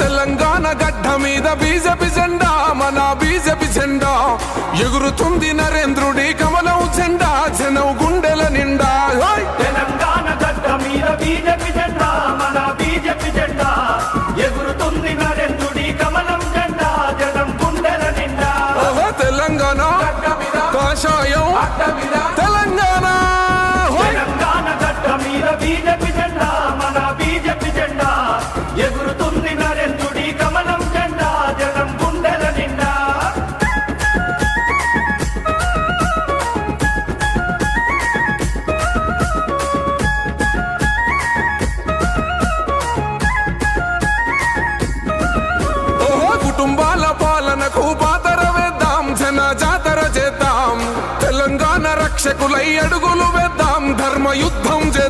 తెలంగాణ గడ్డ మీద బీజేపీ జెండా, మన బీజేపీ జెండా ఎగురుతుంది నరేంద్రుడి కమలం జెండా, జనం గుండెల నిండా. తెలంగాణ గడ్డ మీద బీజేపీ జెండా, మన బీజేపీ జెండా ఎగురుతుంది నరేంద్రుడి కమలం జెండా, జనం గుండెల నిండా. తెలంగాణ కాషాయం తెలంగాణ, తెలంగాణ గడ్డ మీద బీజేపీ జెండా, మన బీజేపీ జెండా ఎగురుతుంది నరేంద్రుడి కమలం జెండా, జనం గుండెల నిండా. కుటుంబాల పాలనకు పాతర వేద్దాం, జన జాతర చేద్దాం, తెలంగాణ రక్షకులై అడుగులు వేద్దాం, ధర్మ యుద్ధం చేద్దాం.